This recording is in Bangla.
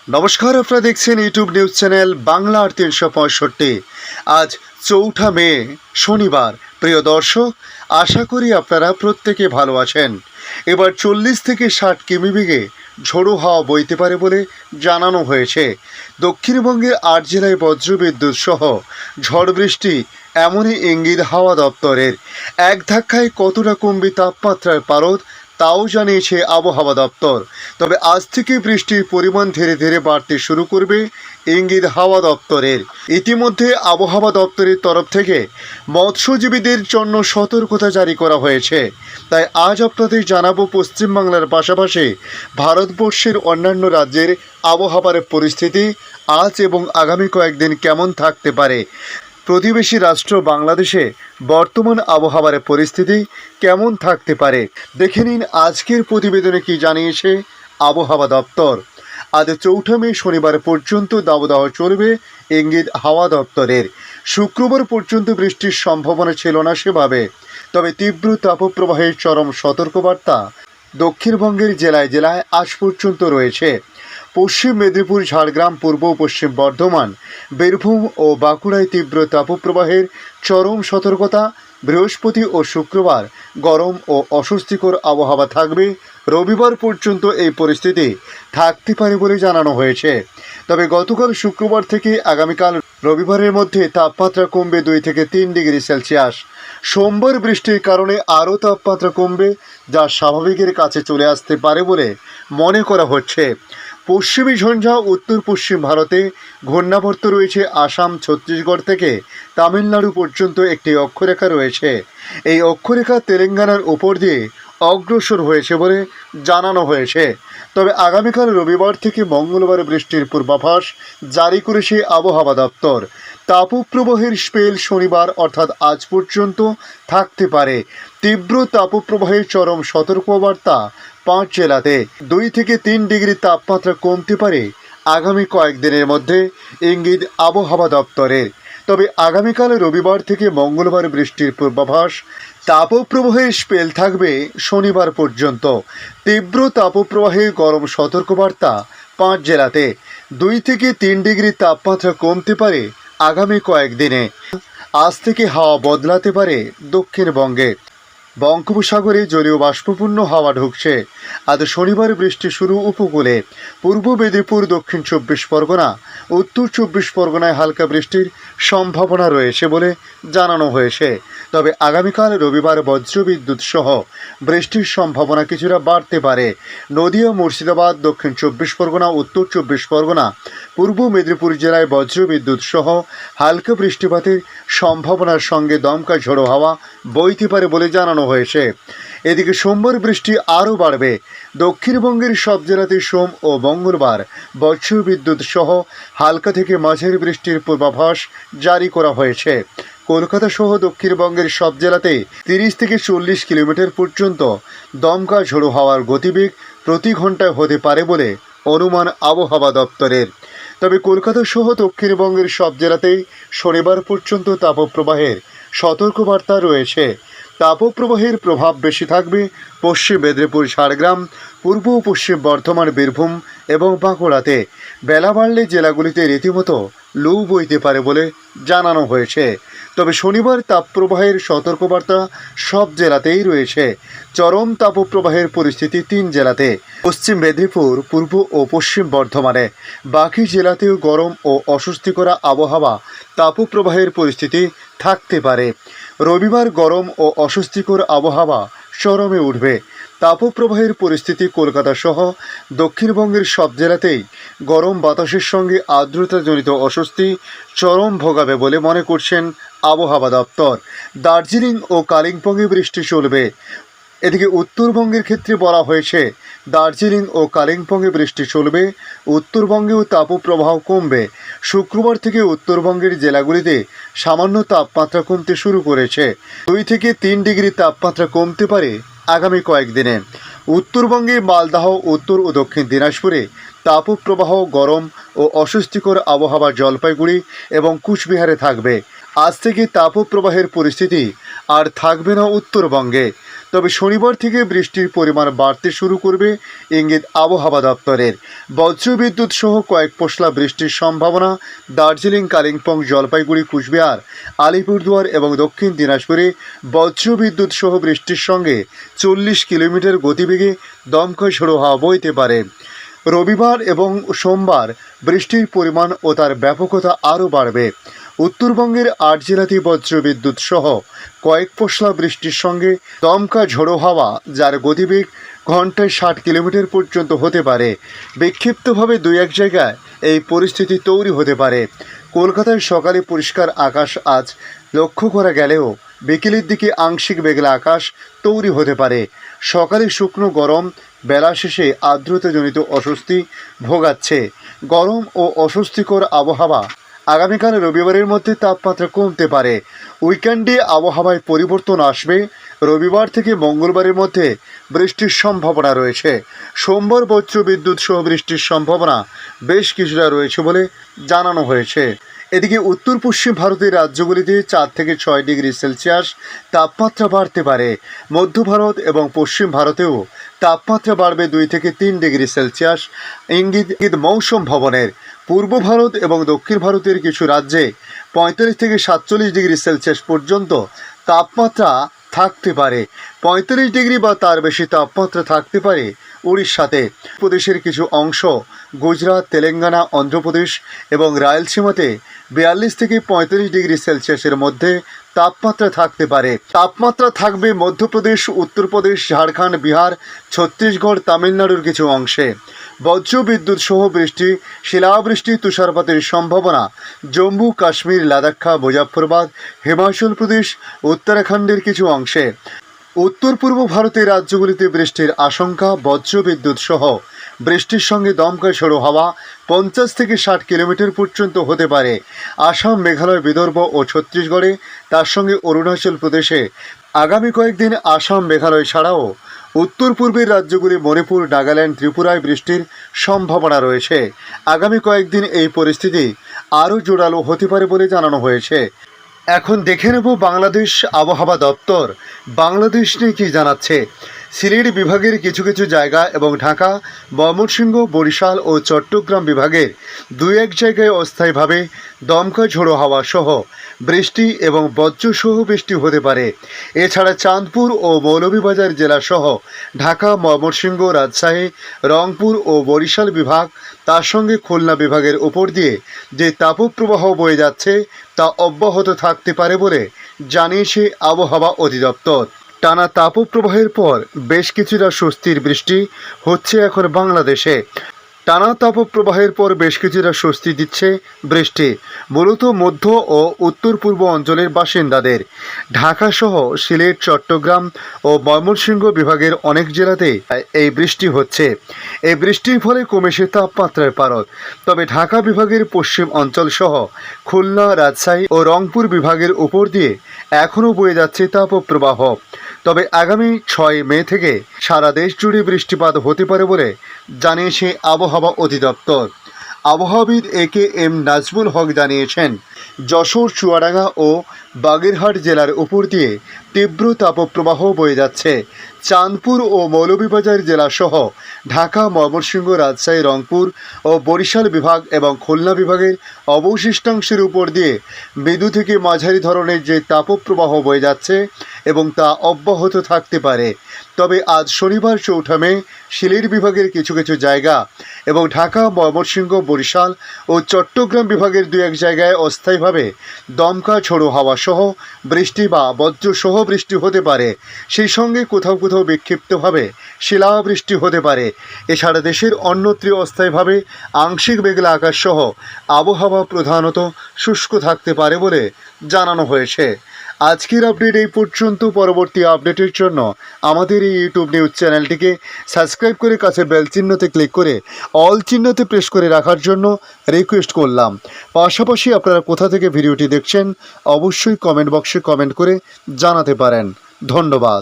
নমস্কার, আপনারা দেখছেন ইউটিউব নিউজ চ্যানেল বাংলার ৩৬৫। আজ ৪ঠা মে শনিবার। প্রিয় দর্শক, আশা করি আপনারা প্রত্যেকে ভালো আছেন। এবার ৪০ থেকে ৬০ কিমি বেগে ঝোড়ো হাওয়া বইতে পারে বলে জানানো হয়েছে। দক্ষিণবঙ্গের ৮ জেলায় বজ্রবিদ্যুৎ সহ ঝড় বৃষ্টি, এমনই ইঙ্গিত হাওয়া দপ্তরের। এক ধাক্কায় কতটা কমবে তাপমাত্রার পারদ, তাও জানিয়েছে আবহাওয়া দপ্তর। তবে আজ থেকে বৃষ্টির পরিমাণ ধীরে ধীরে বাড়তে শুরু করবে, ইঙ্গিত হাওয়া দপ্তরের। ইতিমধ্যে আবহাওয়া দপ্তরের তরফ থেকে মৎস্যজীবীদের জন্য সতর্কতা জারি করা হয়েছে। তাই আজ আপনাদের জানাবো পশ্চিমবাংলার পাশাপাশি ভারতবর্ষের অন্যান্য রাজ্যের আবহাওয়ার পরিস্থিতি আজ এবং আগামী কয়েকদিন কেমন থাকতে পারে। প্রতিবেশী রাষ্ট্র বাংলাদেশে বর্তমান আবহাওয়ার পরিস্থিতি কেমন থাকতে পারে, দেখে নিন আজকের প্রতিবেদনে কি জানিয়েছে আবহাওয়া দপ্তর। আজ ৪ঠা মে শনিবার পর্যন্ত দাবদাহ চলবে, ইঙ্গিত হাওয়া দপ্তরের। শুক্রবার পর্যন্ত বৃষ্টির সম্ভাবনা ছিল না সেভাবে, তবে তীব্র তাপপ্রবাহের চরম সতর্কবার্তা দক্ষিণবঙ্গের জেলায় জেলায় আজ পর্যন্ত রয়েছে। পশ্চিম মেদিনীপুর, ঝাড়গ্রাম, পূর্ব পশ্চিম বর্ধমান, বীরভূম ও বাঁকুড়ায় তীব্র তাপপ্রবাহের চরম সতর্কতা। বৃহস্পতি ও শুক্রবার গরম ও অস্বস্তিকর আবহাওয়া থাকবে। রবিবার পর্যন্ত এই পরিস্থিতি থাকতে পারে বলে জানানো হয়েছে। তবে গতকাল শুক্রবার থেকে আগামীকাল রবিবারের মধ্যে তাপমাত্রা কমবে 2 থেকে 3 ডিগ্রি সেলসিয়াস। সোমবার বৃষ্টির কারণে আরও তাপমাত্রা কমবে, যা স্বাভাবিকের কাছে চলে আসতে পারে বলে মনে করা হচ্ছে। পশ্চিমী ঝঞ্ঝা উত্তর পশ্চিম ভারতে ঘূর্ণাবর্ত রয়েছে। আসাম, ছত্তিশগড় থেকে তামিলনাড়ু পর্যন্ত একটি অক্ষরেখা রয়েছে। এই অক্ষরেখা তেলেঙ্গানার উপর দিয়ে অগ্রসর হয়েছে বলে জানানো হয়েছে। তবে আগামীকাল রবিবার থেকে মঙ্গলবার বৃষ্টির পূর্বাভাস জারি করেছে আবহাওয়া দপ্তর। তাপপ্রবাহের স্পেল শনিবার অর্থাৎ আজ পর্যন্ত থাকতে পারে। তীব্র তাপপ্রবাহের চরম সতর্কবার্তা 5 জেলাতে। 2 থেকে 3 ডিগ্রি তাপমাত্রা কমতে পারে আগামী কয়েকদিনের মধ্যে, ইঙ্গিত আবহাওয়া দপ্তরের। তবে আগামীকাল রবিবার থেকে মঙ্গলবার বৃষ্টির পূর্বাভাস। তাপপ্রবাহের স্পেল থাকবে শনিবার পর্যন্ত। তীব্র তাপপ্রবাহে গরম সতর্কবার্তা 5 জেলাতে। 2 থেকে 3 ডিগ্রি তাপমাত্রা কমতে পারে আগামী কয়েকদিনে। আজ থেকে হাওয়া বদলাতে পারে দক্ষিণবঙ্গে। বঙ্গোপসাগরে জলীয় বাষ্পপূর্ণ হাওয়া ঢুকছে। আজ শনিবার বৃষ্টি শুরু উপকূলে। পূর্ব মেদিনীপুর, দক্ষিণ 24 পরগনা, উত্তর 24 পরগনায় হালকা বৃষ্টির সম্ভাবনা রয়েছে বলে জানানো হয়েছে। তবে আগামীকাল রবিবার বজ্রবিদ্যুৎ সহ বৃষ্টির সম্ভাবনা কিছুটা বাড়তে পারে। নদিয়া, মুর্শিদাবাদ, দক্ষিণ 24 পরগনা, উত্তর 24 পরগনা, পূর্ব মেদিনীপুর জেলায় বজ্রবিদ্যুৎ সহ হালকা বৃষ্টিপাতের সম্ভাবনার সঙ্গে দমকা ঝোড়ো হাওয়া বইতে পারে বলে জানানো হয়েছে। এদিকে সোমবার বৃষ্টি আরও বাড়বে। দক্ষিণবঙ্গের সব জেলাতে সোম ও মঙ্গলবার বজ্রবিদ্যুৎ সহ হালকা থেকে মাঝারি বৃষ্টির পূর্বাভাস জারি করা হয়েছে। কলকাতা সহ দক্ষিণবঙ্গের সব জেলাতে 30 থেকে 40 কিলোমিটার পর্যন্ত দমকা ঝোড়ো হাওয়ার গতিবেগ প্রতি ঘন্টায় হতে পারে বলে অনুমান আবহাওয়া দপ্তরের। তবে কলকাতা সহ দক্ষিণবঙ্গের সব জেলাতেই শনিবার পর্যন্ত তাপপ্রবাহের সতর্কবার্তা রয়েছে। তাপপ্রবাহের প্রভাব বেশি থাকবে পশ্চিম মেদিনীপুর, ঝাড়গ্রাম, পূর্ব ও পশ্চিম বর্ধমান, বীরভূম এবং বাঁকুড়াতে। বেলা বাড়লে জেলাগুলিতে রীতিমতো লু বইতে পারে বলে জানানো হয়েছে। তবে শনিবার তাপপ্রবাহের সতর্কবার্তা সব জেলাতেই রয়েছে। চরম তাপপ্রবাহের পরিস্থিতি 3 জেলাতে, পশ্চিম মেদিনীপুর, পূর্ব ও পশ্চিম বর্ধমানে। বাকি জেলাতেও গরম ও অস্বস্তিকর আবহাওয়া, তাপপ্রবাহের পরিস্থিতি থাকতে পারে। রবিবার গরম ও অস্বস্তিকর আবহাওয়া চরমে উঠবে। তাপপ্রবাহের পরিস্থিতি কলকাতা সহ দক্ষিণবঙ্গের সব জেলাতেই গরম বাতাসের সঙ্গে আর্দ্রতাজনিত অস্বস্তি চরম ভোগাবে বলে মনে করছেন আবহাওয়া দপ্তর। দার্জিলিং ও কালিম্পংয়ে বৃষ্টি চলবে। এদিকে উত্তরবঙ্গের ক্ষেত্রে বলা হয়েছে দার্জিলিং ও কালিম্পংয়ে বৃষ্টি চলবে। উত্তরবঙ্গেও তাপপ্রবাহ কমবে। শুক্রবার থেকে উত্তরবঙ্গের জেলাগুলিতে সামান্য তাপমাত্রা কমতে শুরু করেছে। 2 থেকে 3 ডিগ্রি তাপমাত্রা কমতে পারে আগামী কয়েকদিনে। উত্তরবঙ্গে মালদহ, উত্তর ও দক্ষিণ দিনাজপুরে তাপপ্রবাহ, গরম ও অস্বস্তিকর আবহাওয়া জলপাইগুড়ি এবং কুচবিহারে থাকবে। আজ থেকে তাপপ্রবাহের পরিস্থিতি আর থাকবে না উত্তরবঙ্গে। তবে শনিবার থেকে বৃষ্টির পরিমাণ বাড়তে শুরু করবে ইঙ্গিত আবহাওয়া দপ্তরের। বজ্রবিদ্যুৎ সহ কয়েক পশলা বৃষ্টির সম্ভাবনা দার্জিলিং, কালিম্পং, জলপাইগুড়ি, কুচবিহার, আলিপুরদুয়ার এবং দক্ষিণ দিনাজপুরে বজ্রবিদ্যুৎ সহ বৃষ্টির সঙ্গে 40 কিলোমিটার গতিবেগে দমকা ঝোড়ো হাওয়া বইতে পারে। রবিবার এবং সোমবার বৃষ্টির পরিমাণ ও তার ব্যাপকতা আরও বাড়বে। উত্তরবঙ্গের 8 জেলাতে বজ্রবিদ্যুৎ সহ কয়েক পশলা বৃষ্টির সঙ্গে দমকা ঝোড়ো হাওয়া, যার গতিবেগ ঘন্টায় 60 কিলোমিটার পর্যন্ত হতে পারে। বিক্ষিপ্তভাবে 2-1 জায়গায় এই পরিস্থিতি তৈরি হতে পারে। কলকাতায় সকালে পরিষ্কার আকাশ আজ লক্ষ্য করা গেলেও বিকেলের দিকে আংশিক মেঘলা আকাশ তৈরি হতে পারে। সকালে শুকনো গরম, বেলা শেষে আর্দ্রতাজনিত অস্বস্তি ভোগাচ্ছে। গরম ও অস্বস্তিকর আবহাওয়া আগামীকাল রবিবারের মধ্যে তাপমাত্রা কমতে পারে। উইকেন্ডে আবহাওয়ায় পরিবর্তন আসবে। রবিবার থেকে মঙ্গলবারের মধ্যে বৃষ্টির সম্ভাবনা রয়েছে। সোমবার বজ্রবিদ্যুৎ সহ বৃষ্টির সম্ভাবনা বেশ কিছুটা রয়েছে বলে জানানো হয়েছে। এদিকে উত্তর পশ্চিম ভারতের রাজ্যগুলিতে 4 থেকে 6 ডিগ্রি সেলসিয়াস তাপমাত্রা বাড়তে পারে। মধ্য ভারত এবং পশ্চিম ভারতেও তাপমাত্রা বাড়বে 2 থেকে 3 ডিগ্রি সেলসিয়াস, ইঙ্গিত মৌসুম ভবনের। পূর্ব ভারত এবং দক্ষিণ ভারতের কিছু রাজ্যে 45 থেকে 47 ডিগ্রি সেলসিয়াস পর্যন্ত তাপমাত্রা থাকতে পারে। 45 ডিগ্রি বা তার বেশি তাপমাত্রা থাকতে পারে উড়িষ্যাতে। প্রদেশের কিছু অংশ, গুজরাট, তেলেঙ্গানা, অন্ধ্রপ্রদেশ এবং রায়লসীমাতে 42 থেকে 45 ডিগ্রি সেলসিয়াসের মধ্যে তাপমাত্রা থাকতে পারে। তাপমাত্রা থাকবে মধ্যপ্রদেশ, উত্তরপ্রদেশ, ঝাড়খণ্ড, বিহার, ছত্তিশগড়, তামিলনাড়ুর কিছু অংশে। বজ্রবিদ্যুৎ সহ বৃষ্টি, শিলাবৃষ্টি, তুষারপাতের সম্ভাবনা জম্মু কাশ্মীর, লাদাখ, মুজাফফরবাদ, হিমাচল প্রদেশ, উত্তরাখণ্ডের কিছু অংশে। উত্তর পূর্ব ভারতের রাজ্যগুলিতে বৃষ্টির আশঙ্কা। বজ্রবিদ্যুৎ সহ বৃষ্টির সঙ্গে দমকা ঝোড়ো হাওয়া 50 থেকে 60 কিলোমিটার পর্যন্ত হতে পারে। আসাম, মেঘালয়, বিদর্ভ ও ছত্তিশগড়ে, তার সঙ্গে অরুণাচল প্রদেশে আগামী কয়েকদিন আসাম, মেঘালয় ছাড়াও উত্তর পূর্বের রাজ্যগুলি মণিপুর, নাগাল্যান্ড, ত্রিপুরায় বৃষ্টির সম্ভাবনা রয়েছে। আগামী কয়েকদিন এই পরিস্থিতি আরও জোরালো হতে পারে বলে জানানো হয়েছে। এখন দেখে নেব বাংলাদেশ আবহাওয়া দপ্তর বাংলাদেশ নিয়ে কী জানাচ্ছে। সিলেট বিভাগের কিছু কিছু জায়গা এবং ঢাকা, ময়মনসিংহ, বরিশাল ও চট্টগ্রাম বিভাগের 2-1 জায়গায় অস্থায়ীভাবে দমকা ঝোড়ো হাওয়া সহ বৃষ্টি এবং বজ্রসহ বৃষ্টি হতে পারে। এছাড়া চাঁদপুর ও মৌলভীবাজার জেলাসহ ঢাকা, ময়মনসিংহ, রাজশাহী, রংপুর ও বরিশাল বিভাগ, তার সঙ্গে খুলনা বিভাগের উপর দিয়ে যে তাপপ্রবাহ বয়ে যাচ্ছে তা অব্যাহত থাকতে পারে বলে জানিয়েছে আবহাওয়া অধিদপ্তর। টানা তাপপ্রবাহের পর বেশ কিছুটা স্বস্তির বৃষ্টি হচ্ছে এখন বাংলাদেশে। টানা তাপপ্রবাহের পর বেশ কিছুটা স্বস্তি দিচ্ছে বৃষ্টি, মূলত মধ্য ও উত্তর পূর্ব অঞ্চলের বাসিন্দাদের। ঢাকাসহ সিলেট, চট্টগ্রাম ও ময়মনসিংহ বিভাগের অনেক জেলাতে এই বৃষ্টি হচ্ছে। এই বৃষ্টির ফলে কমেছে তাপমাত্রার পারদ। তবে ঢাকা বিভাগের পশ্চিম অঞ্চলসহ খুলনা, রাজশাহী ও রংপুর বিভাগের উপর দিয়ে এখনও বয়ে যাচ্ছে তাপপ্রবাহ। তবে আগামী 6 মে থেকে সারা দেশ জুড়ে বৃষ্টিপাত হতে পারে বলে জানিয়েছে আবহাওয়া অধিদপ্তর। আবহাওয়াবিদ AKM নাজমুল হক জানিয়েছেন, যশোর, চুয়াডাঙ্গা ও বাগেরহাট জেলার উপর দিয়ে তীব্র তাপপ্রবাহ বয়ে যাচ্ছে। চাঁদপুর ও মৌলভীবাজার জেলাসহ ঢাকা, ময়মনসিংহ, রাজশাহী, রংপুর ও বরিশাল বিভাগ এবং খুলনা বিভাগের অবশিষ্টাংশের উপর দিয়ে মৃদু থেকে মাঝারি ধরনের যে তাপপ্রবাহ বয়ে যাচ্ছে এবং তা অব্যাহত থাকতে পারে। তবে আজ শনিবার 4 মে সিলেট বিভাগের কিছু কিছু জায়গা এবং ঢাকা, ময়মনসিংহ, বরিশাল ও চট্টগ্রাম বিভাগের 2-1 জায়গায় অস্থায়ীভাবে দমকা ঝোড়ো হাওয়া সহ বৃষ্টি বা বজ্রসহ বৃষ্টি হতে পারে। সেই সঙ্গে কোথাও কোথাও বিক্ষিপ্তভাবে শিলাবৃষ্টি হতে পারে। এছাড়া দেশের অন্যত্র অস্থায়ীভাবে আংশিক মেঘলা আকাশ সহ আবহাওয়া প্রধানত শুষ্ক থাকতে পারে বলে জানানো হয়েছে। আজকের আপডেট এই পর্যন্ত। পরবর্তী আপডেটের জন্য আমাদের এই ইউটিউব নিউজ চ্যানেলটিকে সাবস্ক্রাইব করে কাছের বেল চিহ্নতে ক্লিক করে অল চিহ্নতে প্রেস করে রাখার জন্য রিকোয়েস্ট করলাম। পাশাপাশি আপনারা কোথা থেকে ভিডিওটি দেখছেন অবশ্যই কমেন্ট বক্সে কমেন্ট করে জানাতে পারেন। ধন্যবাদ।